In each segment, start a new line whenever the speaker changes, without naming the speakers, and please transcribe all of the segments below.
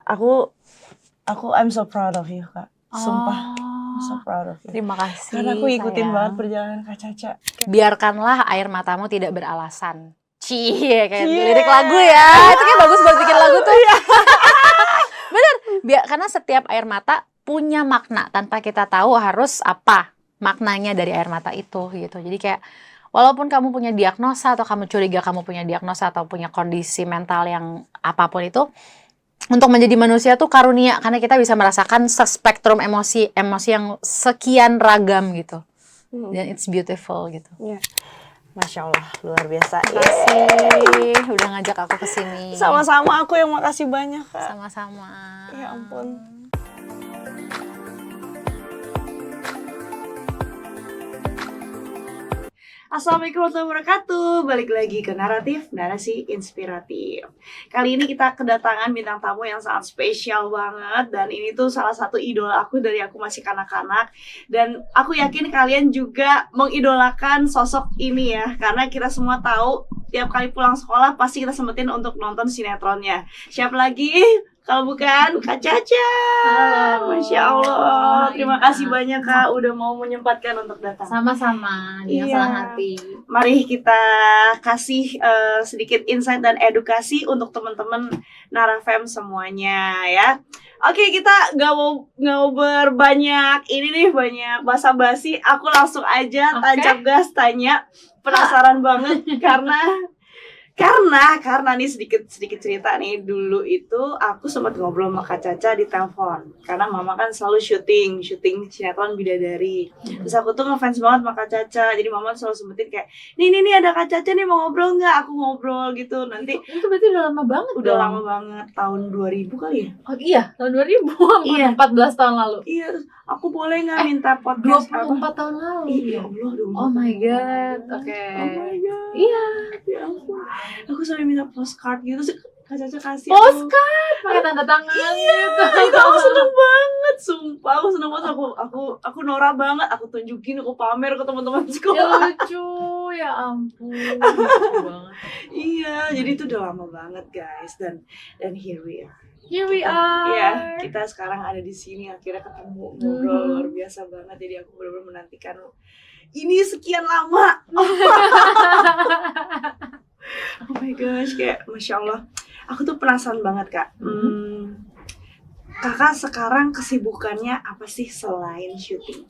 aku I'm so proud of you, Kak. Sumpah, I'm so proud of you.
Terima kasih.
Karena aku ikutin
sayang.
banget perjalanan Kak Caca.
Biarkanlah air matamu tidak beralasan. Cie, kayak lirik lagu ya. Itu kayak bagus buat bikin lagu tuh. Bener. Karena setiap air mata punya makna tanpa kita tahu harus apa maknanya dari air mata itu gitu. Jadi kayak walaupun kamu punya diagnosa atau kamu curiga kamu punya diagnosa atau punya kondisi mental yang apapun itu, untuk menjadi manusia tuh karunia karena kita bisa merasakan spektrum emosi yang sekian ragam gitu. Dan it's beautiful gitu.
Iya. Masya Allah, luar biasa.
Terima kasih udah ngajak aku ke sini.
Sama-sama, aku yang makasih banyak, Kak.
Sama-sama.
Ya ampun. Assalamualaikum warahmatullahi wabarakatuh. Balik lagi ke narasi inspiratif. Kali ini kita kedatangan bintang tamu yang sangat spesial banget. Dan ini tuh salah satu idola aku dari aku masih kanak-kanak. Dan aku yakin kalian juga mengidolakan sosok ini ya. Karena kita semua tahu tiap kali pulang sekolah pasti kita sempetin untuk nonton sinetronnya. Siapa lagi? Kalau bukan Kak Caca.
Halo.
Masya Allah. Terima kasih banyak Kak udah mau menyempatkan untuk datang.
Sama-sama, dengan senang hati.
Mari kita kasih sedikit insight dan edukasi untuk teman-teman Narafem semuanya ya. Oke, kita nggak mau berbanyak ini nih, banyak basa-basi. Aku langsung aja tancap gas tanya. Penasaran banget karena nih sedikit cerita nih. Dulu itu aku sempat ngobrol sama Kak Caca di telepon karena mama kan selalu syuting sinetron Bidadari. Terus aku tuh ngefans banget sama Kak Caca, jadi mama selalu sempetin kayak nih ada Kak Caca nih, mau ngobrol nggak? Aku ngobrol gitu. Nanti
itu berarti udah lama banget.
Udah lama banget, tahun 2000 kali ya.
Oh iya, tahun 2000. Iya, 14 tahun lalu.
Iya, terus aku boleh nggak minta podcast
24 tahun lalu.
Iya, Allah,
oh my god. Oke.
Oh my god.
Iya.
Ya ampun. Aku sampai minta postcard gitu sih. Kak Caca kasih
postcard pakai tanda tangan gitu.
Itu aku seneng banget, sumpah aku seneng banget. Aku norak banget, aku tunjukin, aku pamer ke teman-teman
Ya
sekolah.
lucu, ya ampun. Lucu banget.
Iya, jadi itu udah lama banget guys, dan here we are.
Here we are.
Iya, kita sekarang ada di sini akhirnya ketemu, ngobrol luar biasa banget. Jadi aku benar-benar menantikan ini sekian lama. Oh my gosh, kayak Masya Allah. Aku tuh penasaran banget Kak. Kakak sekarang kesibukannya apa sih selain syuting?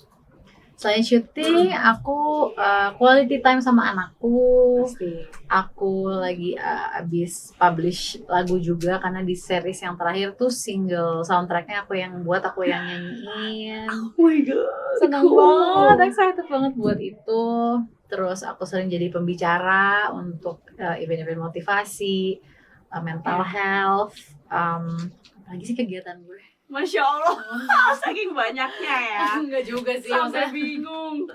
Selain syuting, aku quality time sama anakku.
Pasti.
Aku lagi abis publish lagu juga karena di series yang terakhir tuh single soundtracknya aku yang buat, aku yang nyanyiin.
Oh my god,
seneng banget, excited banget buat itu. Terus aku sering jadi pembicara untuk event-event motivasi, mental health, lagi sih kegiatan gue.
Masya Allah, saking banyaknya ya.
Enggak juga sih,
sampai bingung.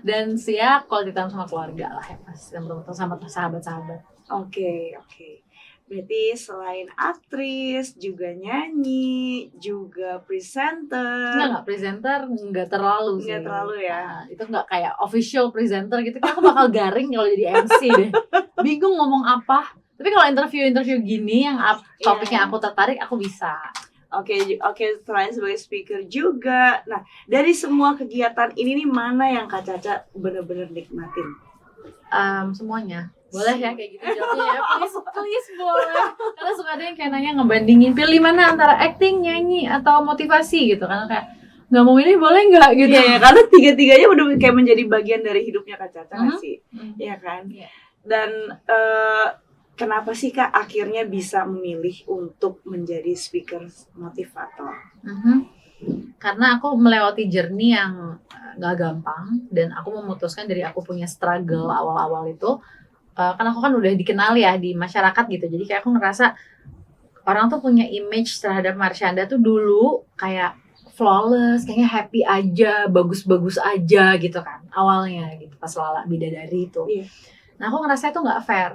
Dan sih ya quality time sama keluarga lah ya, pas teman-teman sama sahabat-sahabat.
Oke. Berarti selain aktris, juga nyanyi, juga presenter.
Enggak presenter, enggak terlalu sih.
Enggak terlalu ya.
Nah, itu enggak kayak official presenter gitu. Kan aku bakal garing kalau jadi MC deh. Bingung ngomong apa. Tapi kalau interview gini yang topiknya aku tertarik, aku bisa.
Oke, selain sebagai speaker juga. Nah, dari semua kegiatan ini nih, mana yang Kak Caca bener-bener nikmatin?
Semuanya. Boleh ya kayak gitu jawabnya ya, please boleh. Karena suka ada yang kayak nanya ngebandingin, pilih mana antara acting, nyanyi, atau motivasi gitu. Karena kayak nggak mau milih boleh nggak gitu.
Iya, karena tiga-tiganya udah kayak menjadi bagian dari hidupnya Kak Caca nggak sih? Iya kan?
Yeah.
Dan kenapa sih Kak akhirnya bisa memilih untuk menjadi speaker motivator?
Karena aku melewati journey yang gak gampang, dan aku memutuskan dari aku punya struggle awal-awal itu, kan aku kan udah dikenal ya di masyarakat gitu, jadi kayak aku ngerasa orang tuh punya image terhadap Marshanda tuh dulu kayak flawless, kayaknya happy aja, bagus-bagus aja gitu kan awalnya gitu pas Lala Bidadari itu. Nah aku ngerasa itu gak fair.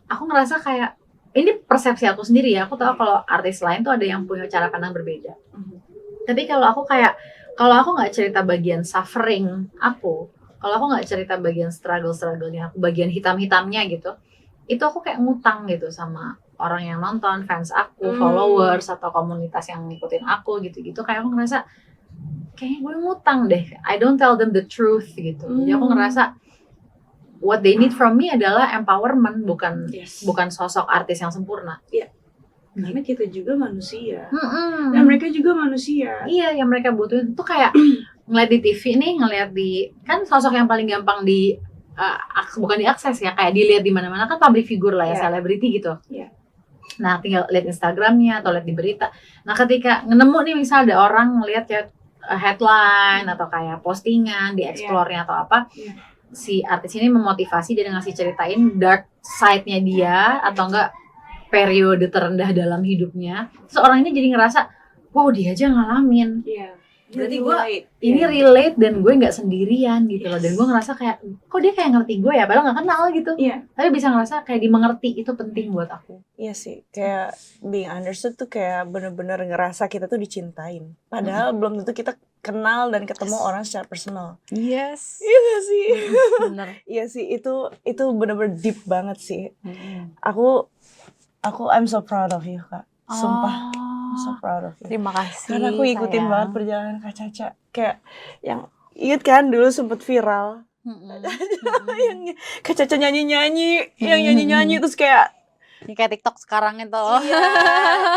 Aku ngerasa kayak ini persepsi aku sendiri ya, aku tahu kalau artis lain tuh ada yang punya cara pandang berbeda. Tapi kalau aku nggak cerita bagian suffering aku, kalau aku nggak cerita bagian struggle-nya aku, bagian hitam-hitamnya gitu, itu aku kayak ngutang gitu sama orang yang nonton, fans aku, followers atau komunitas yang ngikutin aku gitu-gitu, kayak aku ngerasa kayaknya gue ngutang deh. I don't tell them the truth gitu. Jadi aku ngerasa what they need from me adalah empowerment, bukan sosok artis yang sempurna.
Karena kita juga manusia.
Mm-mm.
Dan mereka juga manusia.
Iya, yang mereka butuhin tuh kayak ngeliat di TV nih, ngeliat di, kan sosok yang paling gampang di bukan diakses ya, kayak dilihat di mana-mana kan public figure lah ya, selebriti gitu. Nah, tinggal lihat Instagramnya atau lihat di berita. Nah, ketika nemu nih misal ada orang ngeliat kayak headline atau kayak postingan di explore-nya atau apa, si artis ini memotivasi dia ngasih ceritain dark side-nya dia atau enggak periode terendah dalam hidupnya. Seorang ini jadi ngerasa, wow dia aja ngalamin. Berarti gue ini relate dan gue nggak sendirian gitu loh. Dan gue ngerasa kayak, kok dia kayak ngerti gue ya, padahal nggak kenal gitu. Tapi bisa ngerasa kayak dimengerti, itu penting buat aku.
Iya sih, kayak being understood tuh kayak bener-bener ngerasa kita tuh dicintain. Padahal belum tentu kita kenal dan ketemu orang secara personal.
Yes.
Iya gak sih?
Bener.
Iya sih, itu bener-bener deep banget sih. Aku I'm so proud of you, Kak. Sumpah. I'm so proud of you.
Terima kasih.
Karena aku ikutin banget perjalanan Kak Caca. Kayak yang inget kan dulu sempet viral. Yang Kak Caca nyanyi-nyanyi, yang nyanyi-nyanyi terus kayak
ini kayak TikTok sekarang itu.
Iya.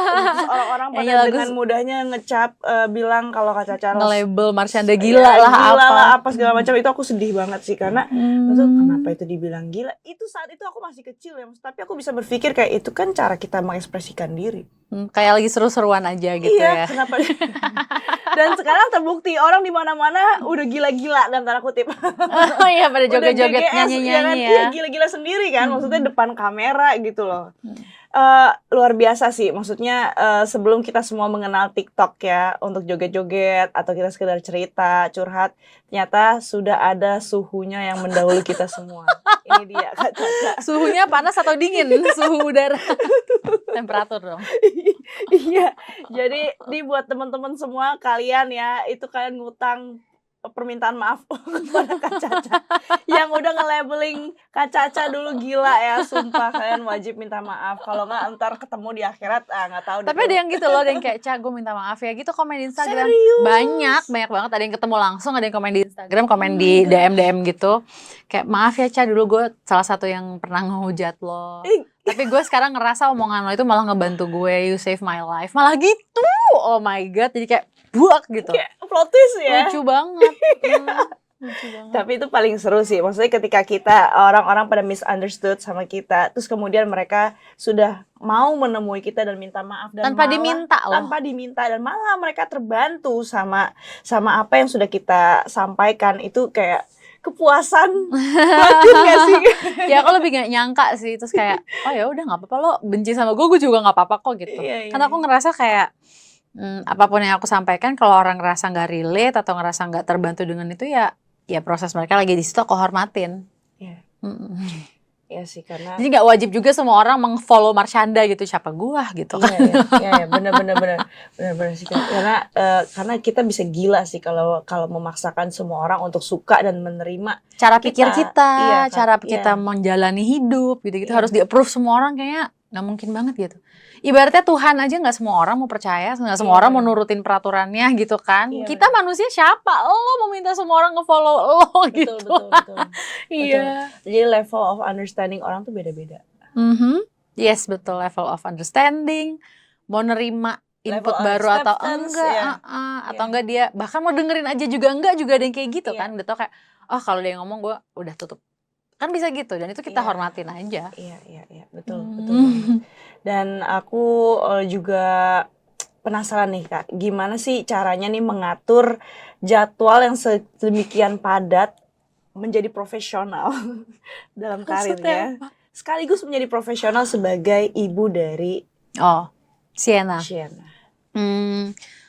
Terus orang-orang pada dengan mudahnya ngecap bilang kalau Kak Caca
nge-label Marshanda gila lah
apa segala macam. Itu aku sedih banget sih karena itu kenapa itu dibilang gila. Itu saat itu aku masih kecil ya, tapi aku bisa berpikir kayak itu kan cara kita mengekspresikan diri.
Kayak lagi seru-seruan aja gitu ya.
Kenapa? Dan sekarang terbukti orang di mana-mana udah gila-gila dalam tanda kutip.
Oh iya, pada joget-joget nyanyi-nyanyi ya.
Iya, gila-gila sendiri kan, maksudnya depan kamera gitu loh. Luar biasa sih, maksudnya sebelum kita semua mengenal TikTok ya untuk joget-joget atau kita sekedar cerita, curhat, ternyata sudah ada suhunya yang mendahului kita semua. Ini dia Kak Caca.
Suhunya panas atau dingin? Suhu udara. Temperatur dong.
Iya, jadi ini buat teman-teman semua kalian ya, itu kalian ngutang permintaan maaf kepada Kak Caca yang udah nge-labeling Kak Caca dulu gila ya, sumpah kalian wajib minta maaf, kalau nggak ntar ketemu di akhirat nggak tahu.
Tapi ada yang gitu loh, ada yang kayak Ca gue minta maaf ya gitu, komen di Instagram. Banyak banget, ada yang ketemu langsung, ada yang komen di Instagram, komen di DM gitu kayak maaf ya Ca, dulu gue salah satu yang pernah ngehujat lo, tapi gue sekarang ngerasa omongan lo itu malah ngebantu gue, you save my life, malah gitu. Oh my god, jadi kayak buak gitu.
Kayak plot twist ya.
Lucu banget.
Tapi itu paling seru sih. Maksudnya ketika kita orang-orang pada misunderstood sama kita, terus kemudian mereka sudah mau menemui kita dan minta maaf dan
tanpa diminta
dan malah mereka terbantu sama apa yang sudah kita sampaikan. Itu kayak kepuasan batin gak sih?
Ya aku lebih gak nyangka sih, terus kayak oh ya udah nggak apa-apa, lo benci sama gue juga nggak apa-apa kok gitu. Karena aku ngerasa kayak apapun yang aku sampaikan, kalau orang ngerasa nggak relate atau ngerasa nggak terbantu dengan itu ya proses mereka lagi di situ, aku hormatin.
Iya sih, karena
jadi nggak wajib juga semua orang meng-follow Marshanda gitu, siapa gua gitu kan.
Iya, benar sih, karena kita bisa gila sih kalau memaksakan semua orang untuk suka dan menerima
cara pikir kita, cara kita menjalani hidup gitu harus di-approve semua orang, kayaknya nggak mungkin banget gitu. Ibaratnya Tuhan aja nggak semua orang mau percaya, nggak semua orang mau nurutin peraturannya gitu kan. Kita manusia siapa? Lo mau minta semua orang nge-follow lo gitu.
Betul.
Iya.
Jadi level of understanding orang tuh beda-beda.
Yes, betul, level of understanding. Mau nerima input baru atau enggak, atau enggak dia bahkan mau dengerin aja juga enggak, juga ada yang kayak gitu kan. Udah tau kayak, oh kalau dia ngomong gue udah tutup. Kan bisa gitu, dan itu kita hormatin aja.
Iya, betul. Dan aku juga penasaran nih Kak, gimana sih caranya nih mengatur jadwal yang sedemikian padat menjadi profesional dalam karirnya, sekaligus menjadi profesional sebagai ibu dari
Sienna.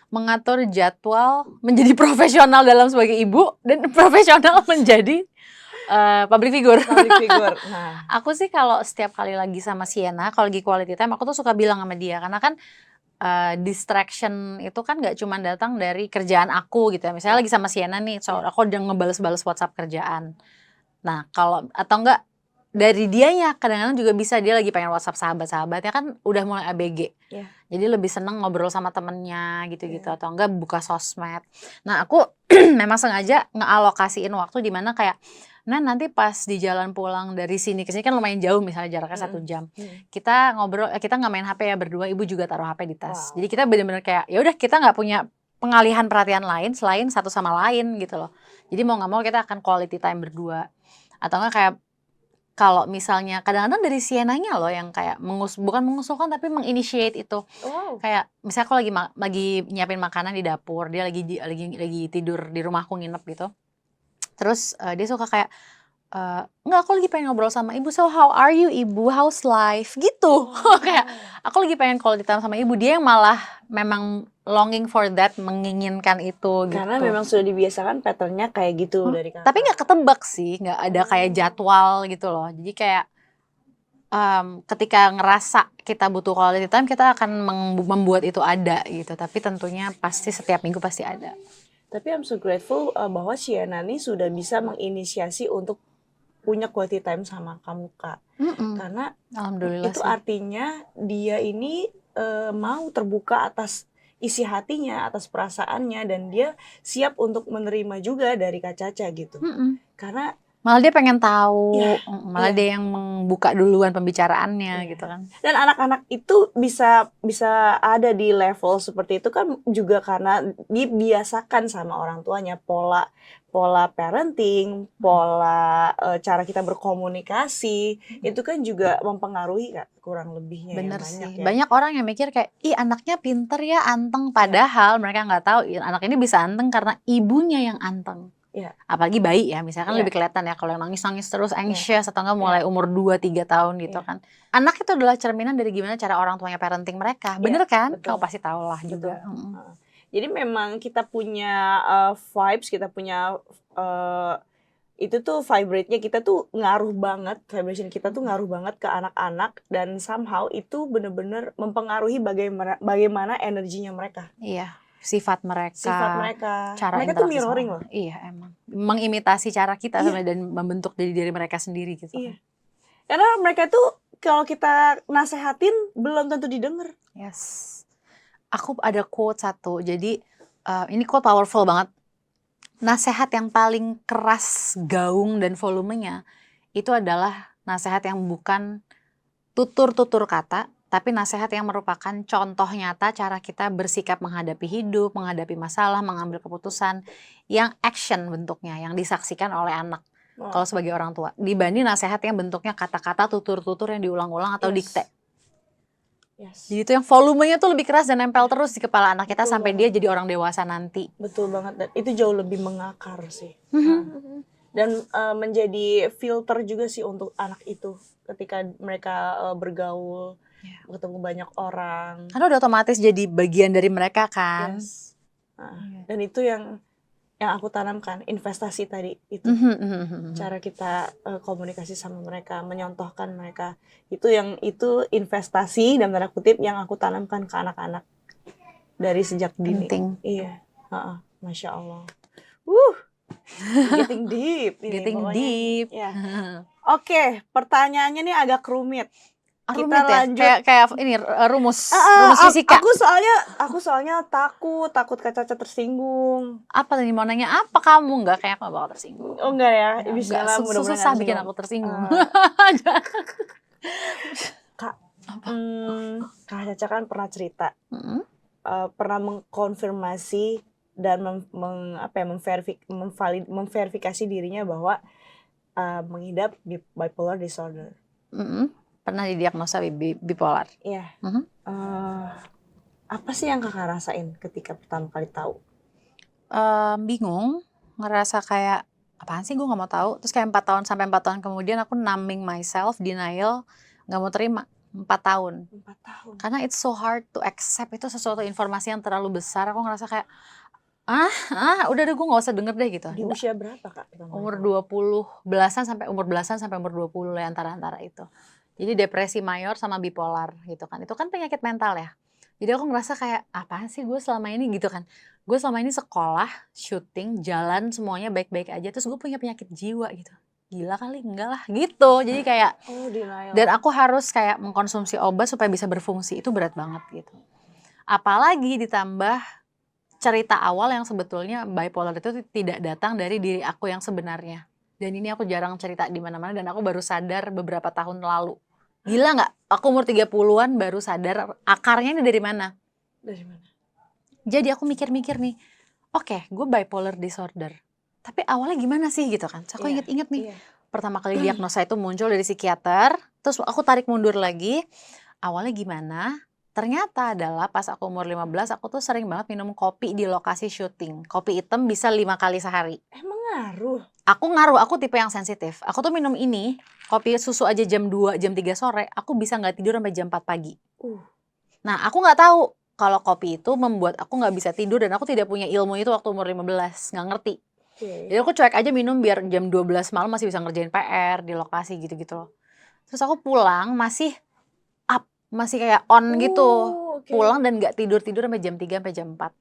Mengatur jadwal menjadi profesional dalam sebagai ibu dan profesional menjadi public figure.
Nah,
aku sih kalau setiap kali lagi sama Sienna, kalau lagi quality time, aku tuh suka bilang sama dia, karena kan distraction itu kan gak cuma datang dari kerjaan aku gitu ya. Misalnya lagi sama Sienna nih, aku udah ngebales-bales WhatsApp kerjaan. Nah, kalau atau enggak dari dianya kadang-kadang juga bisa dia lagi pengen WhatsApp sahabat-sahabatnya kan udah mulai ABG.
Iya.
Jadi lebih seneng ngobrol sama temennya gitu-gitu atau enggak buka sosmed. Nah aku memang sengaja ngealokasiin waktu di mana kayak nanti pas di jalan pulang dari sini ke sini kan lumayan jauh misalnya jaraknya 1 jam. Kita ngobrol, kita nggak main HP ya berdua, ibu juga taruh HP di tas.
Wow.
Jadi kita bener-bener kayak ya udah kita nggak punya pengalihan perhatian lain selain satu sama lain gitu loh. Jadi mau nggak mau kita akan quality time berdua. Atau enggak kayak kalau misalnya kadang-kadang dari Sienanya loh yang kayak bukan mengusulkan tapi menginitiate itu.
Wow.
Kayak misalnya aku lagi nyiapin makanan di dapur, dia lagi tidur di rumahku nginep gitu. Terus dia suka kayak enggak, aku lagi pengen ngobrol sama ibu, so how are you ibu, how's life gitu. Kayak aku lagi pengen quality time sama ibu, dia yang malah memang longing for that, menginginkan itu gitu.
Karena memang sudah dibiasakan patternnya kayak gitu dari kakak.
Tapi nggak ketebak sih, nggak ada kayak jadwal gitu loh. Jadi kayak ketika ngerasa kita butuh quality time, kita akan membuat itu ada gitu. Tapi tentunya pasti setiap minggu pasti ada.
Tapi I'm so grateful bahwa Sienna nih sudah bisa menginisiasi untuk punya quality time sama kamu, Kak. Karena
Alhamdulillah
itu
sih.
artinya dia ini mau terbuka atas isi hatinya, atas perasaannya, dan dia siap untuk menerima juga dari Kak Caca gitu. Karena
malah dia pengen tahu,
Iya,
malah
iya.
dia yang membuka duluan pembicaraannya gitu kan.
Dan anak-anak itu bisa ada di level seperti itu kan juga karena dibiasakan sama orang tuanya, pola parenting, pola cara kita berkomunikasi itu kan juga mempengaruhi Kak, kurang lebihnya ya,
Bener
banyak
sih,
ya.
banyak orang yang mikir kayak ih anaknya pinter ya, anteng, padahal mereka nggak tahu anak ini bisa anteng karena ibunya yang anteng.
Iya.
Apalagi bayi ya, misalkan
Iya.
lebih kelihatan ya kalau yang nangis-nangis terus anxious atau enggak mulai umur 2-3 tahun gitu kan. Anak itu adalah cerminan dari gimana cara orang tuanya parenting mereka. Bener kan?
betul.
Kamu pasti tahu lah juga.
Jadi memang kita punya vibes, kita punya itu tuh vibrate-nya kita tuh ngaruh banget, vibration kita tuh ngaruh banget ke anak-anak dan somehow itu benar-benar mempengaruhi bagaimana energinya mereka.
Iya, sifat mereka, cara
Mereka tuh
interaksi
mirroring
sama
loh.
Iya emang, mengimitasi cara kita
Iya.
dan membentuk diri mereka sendiri gitu.
Iya. Karena mereka tuh kalau kita nasehatin belum tentu didengar.
Yes. Aku ada quote satu, jadi ini quote powerful banget. Nasehat yang paling keras, gaung dan volumenya itu adalah nasehat yang bukan tutur-tutur kata, tapi nasehat yang merupakan contoh nyata cara kita bersikap menghadapi hidup, menghadapi masalah, mengambil keputusan yang action bentuknya, yang disaksikan oleh anak. Kalau sebagai orang tua, dibanding nasehat yang bentuknya kata-kata, tutur-tutur yang diulang-ulang atau dikte. Jadi itu yang volumenya tuh lebih keras dan nempel terus di kepala anak kita sampai dia jadi orang dewasa nanti.
Betul banget, dan itu jauh lebih mengakar sih. Dan menjadi filter juga sih untuk anak itu ketika mereka bergaul, ketemu banyak orang.
Karena udah otomatis jadi bagian dari mereka kan.
Dan itu yang aku tanamkan, investasi tadi itu. Cara kita komunikasi sama mereka, menyontohkan mereka. Itu investasi dalam tanda kutip yang aku tanamkan ke anak-anak dari sejak dini.
Penting.
Iya. Masya Allah. Getting deep ini.
Getting
pokoknya.
deep.
Ya. Oke, pertanyaannya nih agak rumit. Kita
ya?
lanjut.
Kayak ini rumus fisika.
Aku soalnya takut Kak Caca tersinggung.
Apa tadi mau nanya apa kamu? Enggak, kayak aku bakal tersinggung.
Oh enggak ya?
Bismillah, mudah-mudahan susah bikin aku tersinggung.
Kak, Kak Caca kan pernah cerita, pernah mengkonfirmasi dan memverifikasi dirinya bahwa mengidap bipolar disorder.
Pernah didiagnosa bipolar.
Iya. Apa sih yang kakak rasain ketika pertama kali tahu?
Bingung, ngerasa kayak apaan sih gue nggak mau tahu. Terus kayak 4 tahun kemudian aku numbing myself, denial, nggak mau terima. 4 tahun.
4 tahun.
Karena it's so hard to accept, itu sesuatu informasi yang terlalu besar. Aku ngerasa kayak udah gue nggak usah denger deh gitu.
Di usia berapa Kak?
Umur 20 belasan sampai umur 20 lah, antara itu. Jadi depresi mayor sama bipolar gitu kan. Itu kan penyakit mental ya. Jadi aku ngerasa kayak apaan sih gue selama ini gitu kan. Gue selama ini sekolah, syuting, jalan semuanya baik-baik aja. Terus gue punya penyakit jiwa gitu. gila kali, enggak lah gitu. Jadi kayak
denial.
dan aku harus kayak mengkonsumsi obat supaya bisa berfungsi, itu berat banget gitu. Apalagi ditambah cerita awal yang sebetulnya bipolar itu tidak datang dari diri aku yang sebenarnya. Dan ini aku jarang cerita di mana-mana dan aku baru sadar beberapa tahun lalu. Gila nggak? Aku umur 30-an baru sadar akarnya ini dari mana.
Dari mana?
Jadi aku mikir-mikir nih, oke, gue bipolar disorder. Tapi awalnya gimana sih gitu kan? So, aku inget-inget nih, pertama kali diagnosa itu muncul dari psikiater, terus aku tarik mundur lagi, awalnya gimana? Ternyata adalah pas aku umur 15, aku tuh sering banget minum kopi di lokasi syuting. Kopi hitam bisa 5 kali sehari.
Emang ngaruh?
Aku ngaruh, aku tipe yang sensitif. Aku tuh minum ini, kopi susu aja jam 2, jam 3 sore, aku bisa nggak tidur sampai jam 4 pagi. Nah, aku nggak tahu kalau kopi itu membuat aku nggak bisa tidur dan aku tidak punya ilmu itu waktu umur 15, nggak ngerti. Jadi aku cuek aja minum biar jam 12 malam masih bisa ngerjain PR di lokasi gitu-gitu loh. Terus aku pulang masih up, masih kayak on gitu. Pulang dan nggak tidur-tidur sampai jam 3 sampai jam 4.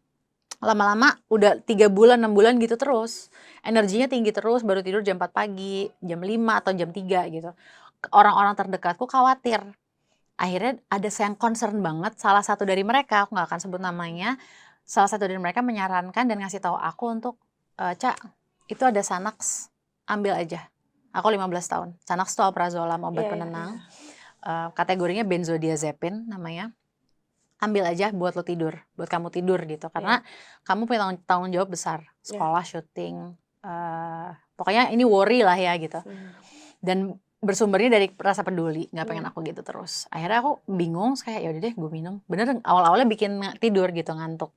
Lama-lama udah 3 bulan, 6 bulan gitu terus. Energinya tinggi terus, baru tidur jam 4 pagi, jam 5 atau jam 3 gitu. Orang-orang terdekatku khawatir. Akhirnya ada yang concern banget, salah satu dari mereka, aku nggak akan sebut namanya, salah satu dari mereka menyarankan dan ngasih tahu aku untuk, Cak, itu ada Xanax, ambil aja. Aku 15 tahun. Xanax itu alprazolam, obat penenang. Kategorinya benzodiazepin namanya. Ambil aja buat lo tidur, buat kamu tidur gitu. Karena kamu punya tanggung jawab besar, sekolah, syuting, pokoknya ini worry lah ya gitu. Dan bersumbernya dari rasa peduli, nggak pengen aku gitu terus. Akhirnya aku bingung, kayak yaudah deh gue minum. Bener awal-awalnya bikin tidur gitu, ngantuk.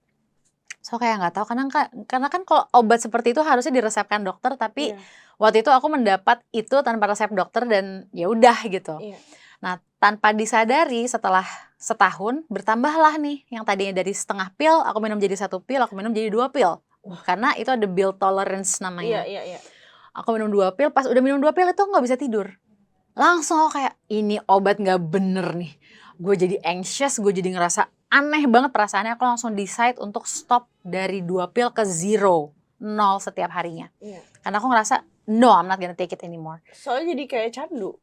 So kayak nggak tahu, karena kan kalau obat seperti itu harusnya diresepkan dokter, tapi waktu itu aku mendapat itu tanpa resep dokter dan ya udah gitu. Nah, tanpa disadari setelah setahun bertambahlah nih yang tadinya dari setengah pil aku minum jadi 1 pil, aku minum jadi 2 pil. Karena itu ada bill tolerance namanya. Aku minum 2 pil, pas udah minum 2 pil itu nggak bisa tidur. Langsung aku kayak ini obat nggak bener nih. Gue jadi anxious, gue jadi ngerasa aneh banget perasaannya. Aku langsung decide untuk stop dari 2 pil ke 0 setiap harinya. Karena aku ngerasa no, I'm not gonna take it anymore.
Soalnya jadi kayak candu.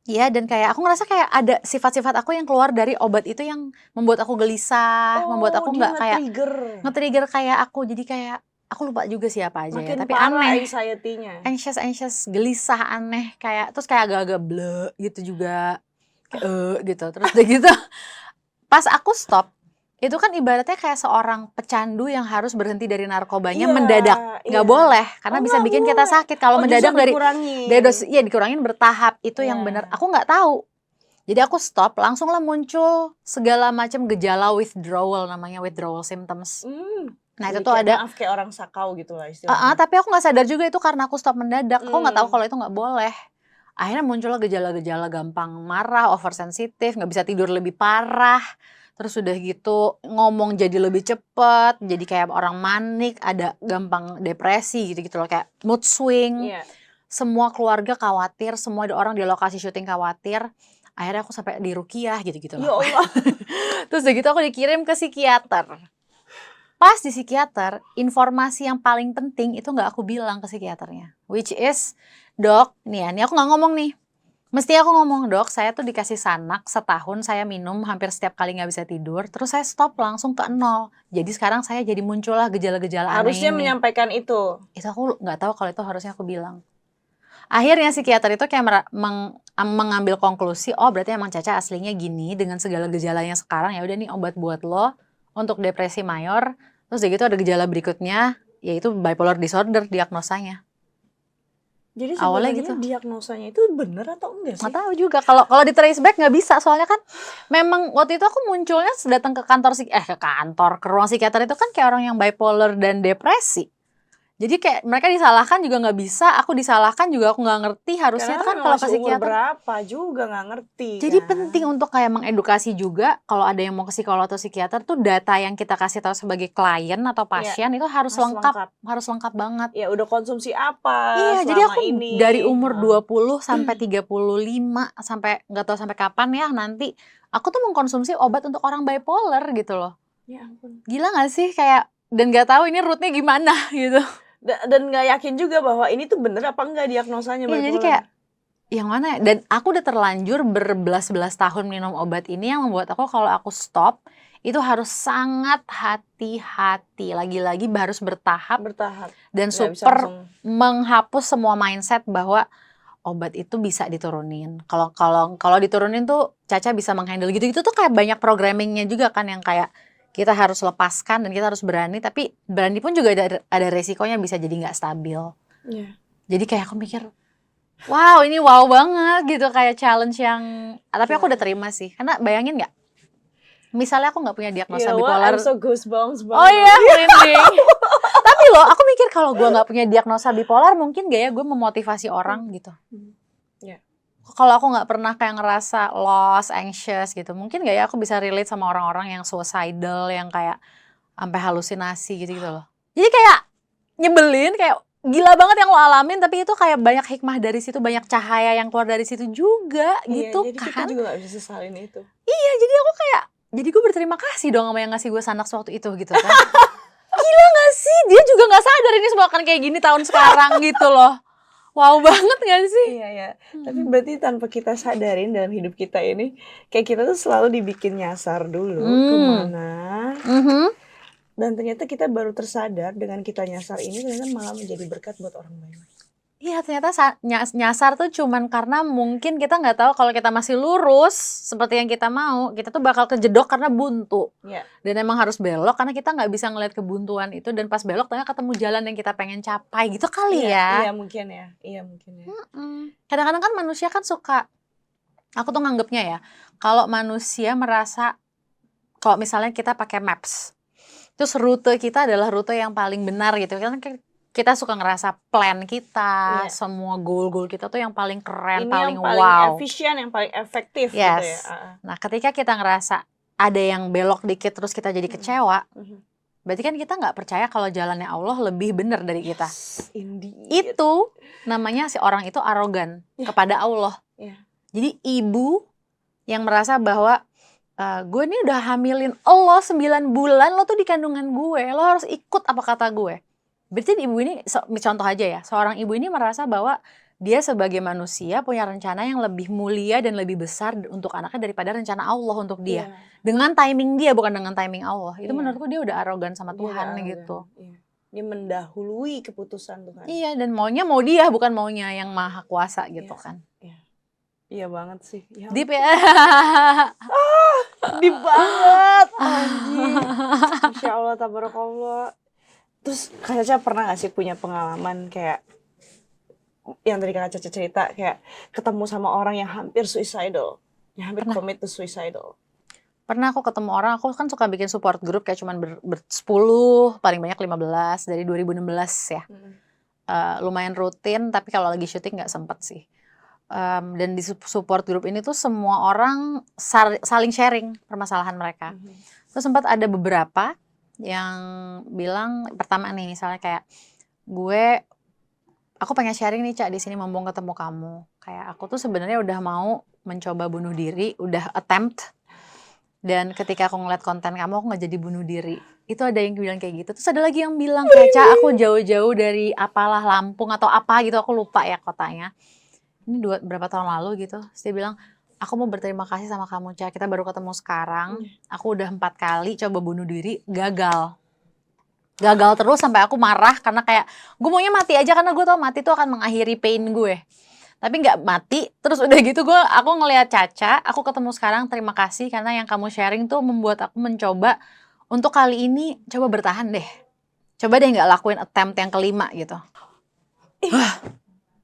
Iya, dan kayak aku ngerasa kayak ada sifat-sifat aku yang keluar dari obat itu yang membuat aku gelisah, membuat aku nggak kayak nge-trigger kayak aku. Jadi kayak aku lupa juga siapa aja ya, tapi aneh.
Anxiety-nya.
Anxious, gelisah, aneh, kayak terus kayak agak-agak bleh gitu juga. Kayak gitu. Terus udah gitu pas aku stop, itu kan ibaratnya kayak seorang pecandu yang harus berhenti dari narkobanya mendadak. Nggak boleh, karena bisa bikin kita sakit. Kalau mendadak dari dosis, dikurangin bertahap. Itu yang benar. Aku nggak tahu. Jadi aku stop, langsung lah muncul segala macam gejala withdrawal, namanya withdrawal symptoms. Nah itu tuh ada.
Maaf kayak orang sakau gitu lah istilahnya.
Tapi aku nggak sadar juga itu karena aku stop mendadak. Aku nggak tahu kalau itu nggak boleh. Akhirnya muncullah gejala-gejala gampang marah, oversensitif, nggak bisa tidur lebih parah. Terus udah gitu ngomong jadi lebih cepet, jadi kayak orang manik, ada gampang depresi gitu-gitu loh, kayak mood swing. Semua keluarga khawatir, semua ada orang di lokasi syuting khawatir. Akhirnya aku sampai di ruqyah gitu-gitu
loh. Ya Allah.
Terus udah gitu aku dikirim ke psikiater. Pas di psikiater, informasi yang paling penting itu nggak aku bilang ke psikiaternya. Which is, dok, nih aku nggak ngomong nih. Mesti aku ngomong, dok, saya tuh dikasih Xanax setahun, saya minum hampir setiap kali nggak bisa tidur, terus saya stop langsung ke 0. Jadi sekarang saya jadi muncullah gejala-gejala aneh ini.
Harusnya menyampaikan itu.
Itu aku nggak tahu kalau itu harusnya aku bilang. Akhirnya psikiater itu kayak mengambil konklusi, oh berarti emang Caca aslinya gini dengan segala gejalanya sekarang, ya udah nih obat buat lo untuk depresi mayor. Terus gitu ada gejala berikutnya, yaitu bipolar disorder diagnosanya.
Jadi sebenarnya gitu, diagnosanya itu bener atau enggak sih?
Nggak tahu juga. Kalau di trace back nggak bisa, soalnya kan memang waktu itu aku munculnya datang ke ke ruang psikiater itu kan kayak orang yang bipolar dan depresi. Jadi kayak mereka disalahkan juga nggak bisa, aku disalahkan juga aku nggak ngerti. Harusnya itu kan kalau ke psikiater
berapa juga nggak ngerti.
Jadi penting untuk kayak mengedukasi juga kalau ada yang mau ke psikolog atau psikiater tuh data yang kita kasih tahu sebagai klien atau pasien itu harus lengkap banget.
Ya udah konsumsi apa?
Iya, jadi aku dari umur 20 sampai 35 sampai nggak tahu sampai kapan ya nanti aku tuh mengkonsumsi obat untuk orang bipolar gitu loh.
Ya ampun.
Gila nggak sih kayak dan nggak tahu ini rootnya gimana gitu.
Dan nggak yakin juga bahwa ini tuh bener apa enggak diagnosanya
Iya, jadi
bipolar.
kayak yang mana ya? Dan aku udah terlanjur berbelas-belas tahun minum obat ini yang membuat aku kalau aku stop itu harus sangat hati-hati. Lagi-lagi harus bertahap
bertahap.
dan
Nggak bisa
super
langsung.
menghapus semua mindset bahwa obat itu bisa diturunin. Kalau diturunin tuh Caca bisa menghandle gitu-gitu tuh kayak banyak programmingnya juga kan yang kayak kita harus lepaskan dan kita harus berani, tapi berani pun juga ada resikonya bisa jadi nggak stabil.
Iya.
Jadi kayak aku mikir, wow ini wow banget gitu kayak challenge yang, tapi aku udah terima sih. Karena bayangin nggak, misalnya aku nggak punya diagnosa
You know what?
bipolar.
I'm so goosebumps
Oh
banget.
iya, merinding. Tapi loh, aku mikir kalau gue nggak punya diagnosa bipolar, mungkin gak ya gue memotivasi orang gitu.
Ya.
Kalau aku nggak pernah kayak ngerasa lost, anxious gitu, mungkin gak ya aku bisa relate sama orang-orang yang suicidal, yang kayak sampai halusinasi gitu loh. Jadi kayak nyebelin, kayak gila banget yang lo alamin, tapi itu kayak banyak hikmah dari situ, banyak cahaya yang keluar dari situ juga gitu
Jadi kita
kan.
juga gak bisa sesalin itu.
Iya, jadi aku kayak, jadi gue berterima kasih dong sama yang ngasih gue Xanax waktu itu gitu kan. Gila gak sih? Dia juga gak sadar ini semua akan kayak gini tahun sekarang gitu loh. Wow banget gak sih?
Iya. Tapi berarti tanpa kita sadarin dalam hidup kita ini, kayak kita tuh selalu dibikin nyasar dulu kemana. Dan ternyata kita baru tersadar dengan kita nyasar ini ternyata malah menjadi berkat buat orang lain.
Iya, ternyata nyasar tuh cuman karena mungkin kita nggak tahu kalau kita masih lurus seperti yang kita mau, kita tuh bakal kejedok karena buntu.
Iya.
Dan emang harus belok karena kita nggak bisa ngeliat kebuntuan itu, dan pas belok ternyata ketemu jalan yang kita pengen capai gitu kali ya.
Iya mungkin ya.
Kadang-kadang kan manusia kan suka, aku tuh nganggepnya ya, kalau manusia merasa, kalau misalnya kita pakai maps, terus rute kita adalah rute yang paling benar gitu kan, kita suka ngerasa plan kita, semua goal-goal kita tuh yang paling keren,
ini
paling
yang paling
wow,
efisien, yang paling efektif gitu ya.
Nah, ketika kita ngerasa ada yang belok dikit terus kita jadi kecewa, berarti kan kita nggak percaya kalau jalannya Allah lebih benar dari kita. Itu namanya si orang itu arogan kepada Allah. Jadi ibu yang merasa bahwa gue nih udah hamilin lo 9 bulan, lo tuh di kandungan gue, lo harus ikut apa kata gue. Berarti ibu ini, contoh aja ya, seorang ibu ini merasa bahwa dia sebagai manusia punya rencana yang lebih mulia dan lebih besar untuk anaknya daripada rencana Allah untuk dia. Dengan timing dia, bukan dengan timing Allah. Itu menurutku dia udah arogan sama Tuhan gitu.
Dia mendahului keputusan Tuhan.
Iya, dan maunya mau dia, bukan maunya yang maha kuasa gitu kan.
Iya banget sih.
Deep ya.
Deep banget. Anjir. Masya Allah, tabarakallah. Terus Kak Caca pernah gak sih punya pengalaman kayak yang tadi Kak Caca cerita, kayak ketemu sama orang yang hampir suicidal, yang hampir commit to suicidal?
Pernah aku ketemu orang, aku kan suka bikin support group kayak cuman 10, paling banyak 15 dari 2016 ya. Lumayan rutin, tapi kalau lagi syuting gak sempet sih. Dan di support group ini tuh semua orang saling sharing permasalahan mereka. Terus sempat ada beberapa yang bilang, pertama nih misalnya kayak aku pengen sharing nih Cak di sini mumpung ketemu kamu. Kayak aku tuh sebenarnya udah mau mencoba bunuh diri, udah attempt. Dan ketika aku ngeliat konten kamu, aku nggak jadi bunuh diri. Itu ada yang bilang kayak gitu. Terus ada lagi yang bilang kayak Cak, aku jauh-jauh dari apalah Lampung atau apa gitu, aku lupa ya kotanya. Ini berapa tahun lalu gitu. Terus dia bilang, aku mau berterima kasih sama kamu Cak, kita baru ketemu sekarang. Aku udah 4 kali coba bunuh diri, gagal terus sampai aku marah karena kayak gue maunya mati aja karena gue tau mati tuh akan mengakhiri pain gue, tapi nggak mati. Terus udah gitu aku ngelihat Caca, aku ketemu sekarang, terima kasih karena yang kamu sharing tuh membuat aku mencoba untuk kali ini coba bertahan deh, coba deh nggak lakuin attempt yang kelima gitu.